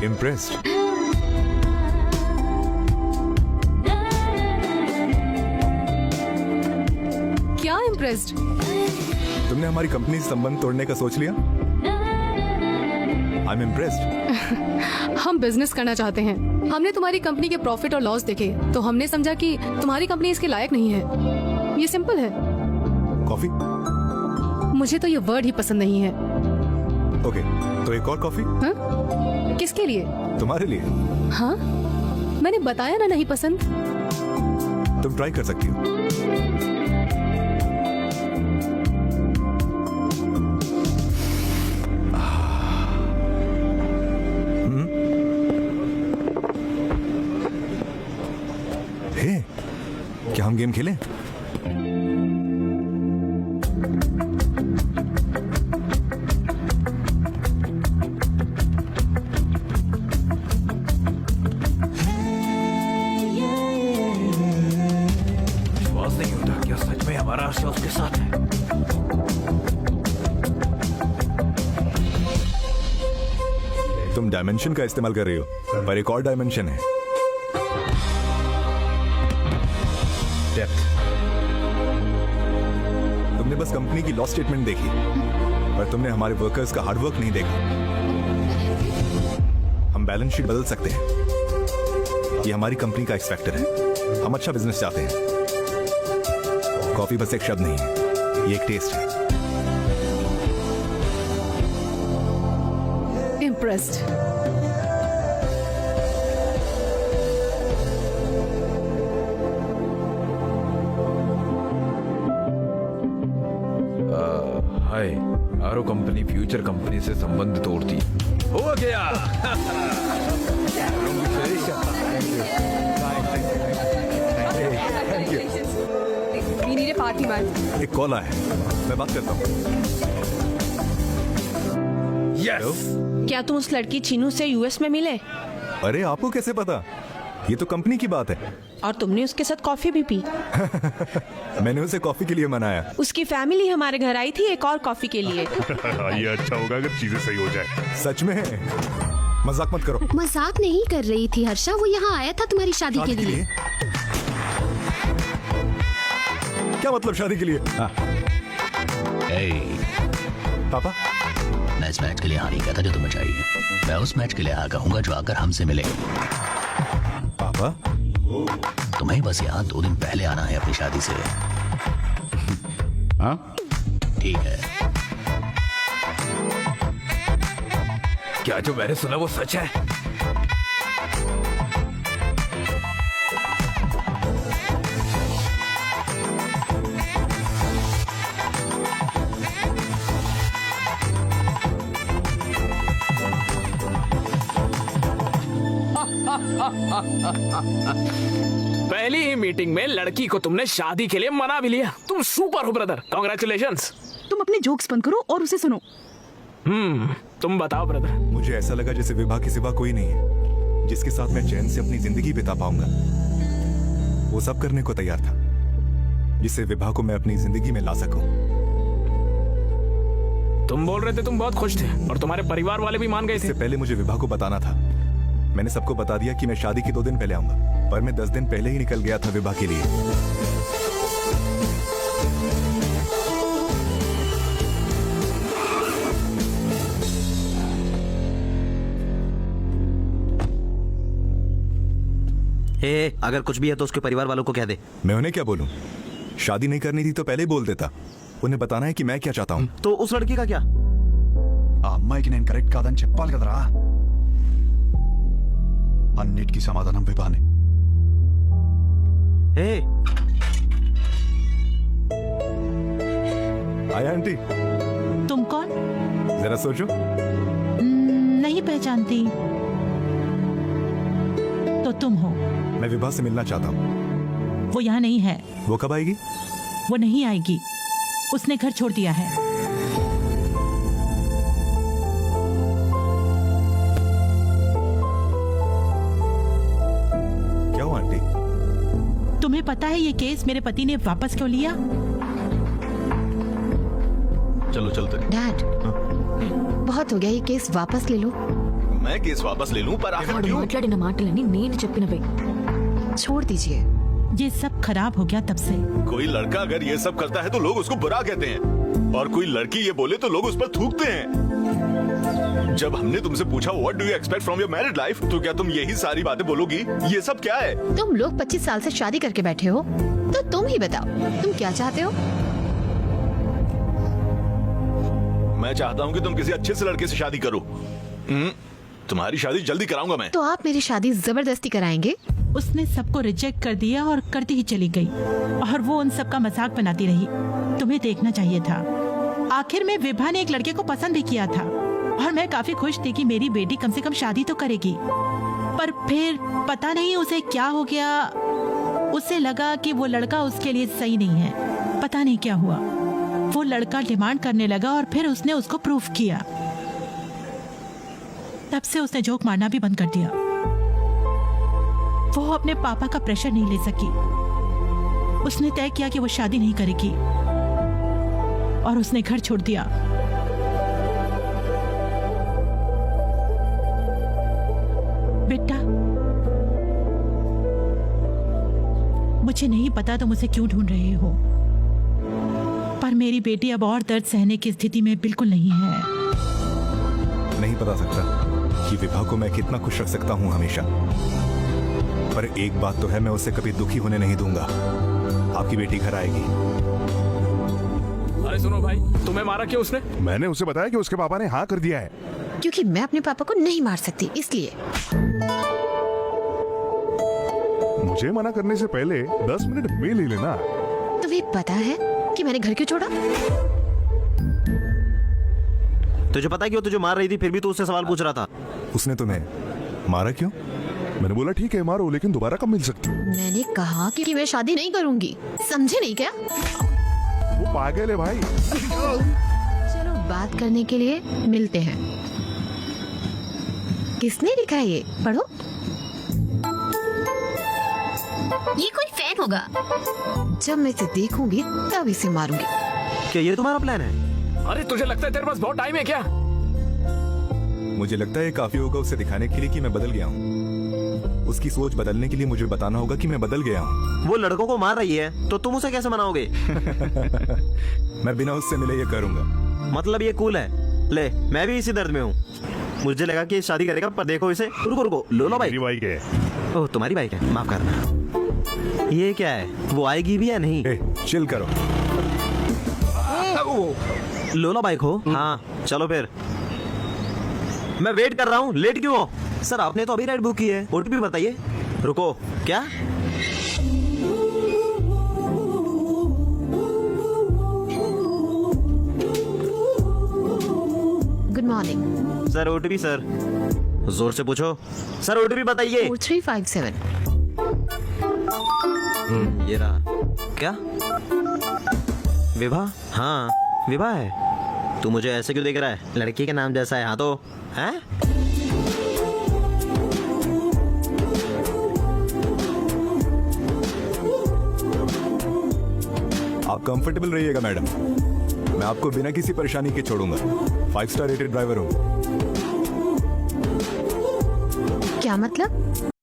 Impressed. क्या impressed? तुमने हमारी कंपनी से संबंध तोड़ने का सोच लिया? I am impressed. हम बिजनेस करना चाहते हैं। हमने तुम्हारी कंपनी के प्रॉफिट और लॉस देखे तो हमने समझा कि तुम्हारी कंपनी इसके लायक नहीं है। ये सिंपल है। कॉफी? मुझे तो ये वर्ड ही पसंद नहीं है। ओके, तो एक और कॉफी? हाँ? किसके लिए? तुम्हारे लिए। हाँ? मैंने बताया ना नहीं पसंद। तुम ट्राई कर सकती हो। हे, क्या हम गेम खेलें? विश्वास नहीं होता क्या सच में हमारा आशा उसके साथ है। तुम डायमेंशन का इस्तेमाल कर रही हो, पर एक और डायमेंशन है, डेप्थ। तुमने बस कंपनी की लॉस स्टेटमेंट देखी, पर तुमने हमारे वर्कर्स का हार्डवर्क नहीं देखा। हम बैलेंस शीट बदल सकते हैं। ये हमारी कंपनी का एक्स फैक्टर है। हम अच्छा बिजनेस चाहते हैं। कॉफी बस एक शब्द नहीं है, ये एक टेस्ट है। इम्प्रेस्ड। हाय, आरो कंपनी फ्यूचर कंपनी से संबंध तोड़ती हो गया। We need a party man. एक कॉल आया है, मैं बात करता हूँ। यस। क्या तुम उस लड़की चीनू से यूएस में मिले? अरे आपको कैसे पता? ये तो कंपनी की बात है। और तुमने उसके साथ कॉफी भी पी? मैंने उसे कॉफी के लिए मनाया। उसकी फैमिली हमारे घर आई थी एक और कॉफी के लिए। ये अच्छा होगा अगर चीजें सही हो जाए। सच में? मजाक मत करो। मजाक नहीं कर रही थी हर्षा, वो यहाँ आया था तुम्हारी शादी के लिए। क्या मतलब शादी के लिए? पापा, मैं इस मैच के लिए हारी कहता जो तुम्हें चाहिए। मैं उस मैच के लिए हाँ कहूंगा जो आकर हमसे मिले। पापा, तुम्हें बस यहाँ 2 दिन पहले आना है अपनी शादी से। हाँ ठीक है। क्या जो मैंने सुना वो सच है? पहली ही मीटिंग में लड़की को तुमने शादी के लिए मना भी लिया। तुम सुपर हो ब्रदर, कांग्रेचुलेशंस। तुम अपने जोक्स बंद करो और उसे सुनो। तुम बताओ ब्रदर। मुझे ऐसा लगा जैसे विभा के सिवा कोई नहीं है जिसके साथ मैं चैन से अपनी जिंदगी बिता पाऊंगा। वो सब करने को तैयार था जिससे विभा को मैं अपनी जिंदगी में ला सकूं। तुम बोल रहे थे तुम बहुत खुश थे और तुम्हारे परिवार वाले भी मान गए थे। इससे पहले मुझे विभा को बताना था। मैंने सबको बता दिया कि मैं शादी के 2 दिन पहले आऊंगा, पर मैं 10 दिन पहले ही निकल गया था विभा के लिए। अगर कुछ भी है तो उसके परिवार वालों को कह दे। मैं उन्हें क्या बोलूं? शादी नहीं करनी थी तो पहले ही बोल देता। उन्हें बताना है कि मैं क्या चाहता हूं। तो उस लड़की का क्या? అమ్మాయికి నేను కరెక్ట్ కాదని చెప్పాలి కదరా। అన్నిటికీ సమాధానం విభానే। आया आंटी? तुम कौन? जरा सोचो। नहीं पहचानती। तो तुम हो? मैं विभा से मिलना चाहता हूँ। वो यहाँ नहीं है। वो कब आएगी? वो नहीं आएगी, उसने घर छोड़ दिया है। क्या हुआ आंटी? तुम्हें पता है ये केस मेरे पति ने वापस क्यों लिया? चलो चलते। डैड, बहुत हो गया, ये केस वापस ले लो। मैं केस वापस ले लूं, पर आखिर వాడు क्यों? మాట్లాడిన మాటలని నేను చెప్పినవే. छोड़ दीजिए. ये सब खराब हो गया तब से. कोई लड़का अगर ये सब करता है तो लोग उसको बुरा कहते हैं, और कोई लड़की ये बोले तो लोग उस पर थूकते हैं. जब हमने तुमसे पूछा what do you expect from your married life, तो क्या तुम यही सारी बातें बोलोगी? ये सब क्या है? तुम लोग 25 साल से शादी करके बैठे हो, तो तुम ही बताओ तुम क्या चाहते हो? मैं चाहता हूँ कि तुम किसी अच्छे से लड़के से शादी करो. तुम्हारी शादी जल्दी कराऊंगा मैं. तो आप मेरी शादी जबरदस्ती कराएंगे? उसने सबको रिजेक्ट कर दिया और करती ही चली गई, और वो उन सबका मजाक बनाती रही. तुम्हें देखना चाहिए था. आखिर में विभा ने एक लड़के को पसंद भी किया था, और मैं काफी खुश थी कि मेरी बेटी कम से कम शादी तो करेगी. पर फिर पता नहीं उसे क्या हो गया. उसे लगा कि वो लड़का उसके लिए सही नहीं है. पता नहीं क्या हुआ. वो लड़का डिमांड करने लगा और फिर उसने उसको प्रूफ किया. तब से उसने जोक मारना भी बंद कर दिया. वो अपने पापा का प्रेशर नहीं ले सकी. उसने तय किया कि वो शादी नहीं करेगी, और उसने घर छोड़ दिया. बेटा, मुझे नहीं पता तुम उसे क्यों ढूंढ रहे हो, पर मेरी बेटी अब और दर्द सहने की स्थिति में बिल्कुल नहीं है. नहीं बता सकता कि विभा को मैं कितना खुश रख सकता हूँ हमेशा, पर एक बात तो है, मैं उसे कभी दुखी होने नहीं दूंगा. आपकी बेटी घर आएगी. अरे सुनो भाई, तुम्हें मारा क्यों उसने? मैंने उसे बताया कि उसके पापा ने हाँ कर दिया है. क्योंकि मैं अपने पापा को नहीं मार सकती, इसलिए. मुझे मना करने से पहले 10 मिनट में ले लेना. तुम्हें पता है कि मैंने घर क्यों छोड़ा? तुझे पता है कि वो तुझे मार रही थी, फिर भी तू उससे सवाल पूछ रहा था. उसने तुम्हें मारा क्यों? मैंने बोला ठीक है मारो, लेकिन दोबारा कब मिल सकती हो? मैंने कहा कि मैं शादी नहीं करूंगी, समझे नहीं क्या? वो पागल है भाई. चलो बात करने के लिए मिलते हैं. किसने लिखा है ये? पढ़ो. ये कोई फैन होगा. जब मैं इसे देखूंगी तब इसे मारूंगी. क्या ये तुम्हारा प्लान है? अरे तुझे लगता है तेरे पास बहुत टाइम है क्या? मुझे लगता है ये काफी होगा उसे दिखाने के लिए कि मैं बदल गया हूँ. उसकी सोच बदलने के लिए मुझे बताना होगा कि मैं बदल गया हूँ. वो लड़कों को मार रही है तो तुम उसे कैसे मनाओगे? मैं बिना उससे मिले ये करूंगा. मतलब ये कूल है. ले, मैं भी इसी दर्द में हूँ. मुझे लगा कि ये शादी करेगा, पर देखो इसे. रुको रुको, लोला मेरी बाइक. बाइक है. ओह, तुम्हारी बाइक है, माफ करना. ये क्या है? वो आएगी भी या नहीं? चिल करो. लोला बाइक हो? हाँ, चलो फिर. मैं वेट कर रहा हूँ, लेट क्यों हो? सर आपने तो अभी राइड बुक की है. ओटीपी बताइए. रुको, क्या? Good morning. Sir OTP. Sir जोर से पूछो. सर ओटीपी बताइए. 4357. ये रहा. क्या? विभा? हाँ विभा है. तू मुझे ऐसे क्यों देख रहा है? लड़की के नाम जैसा है. हाँ तो हैं? आप कंफर्टेबल रहिएगा मैडम. मैं आपको बिना किसी परेशानी के छोड़ूंगा. 5 स्टार रेटेड ड्राइवर हूँ. क्या मतलब?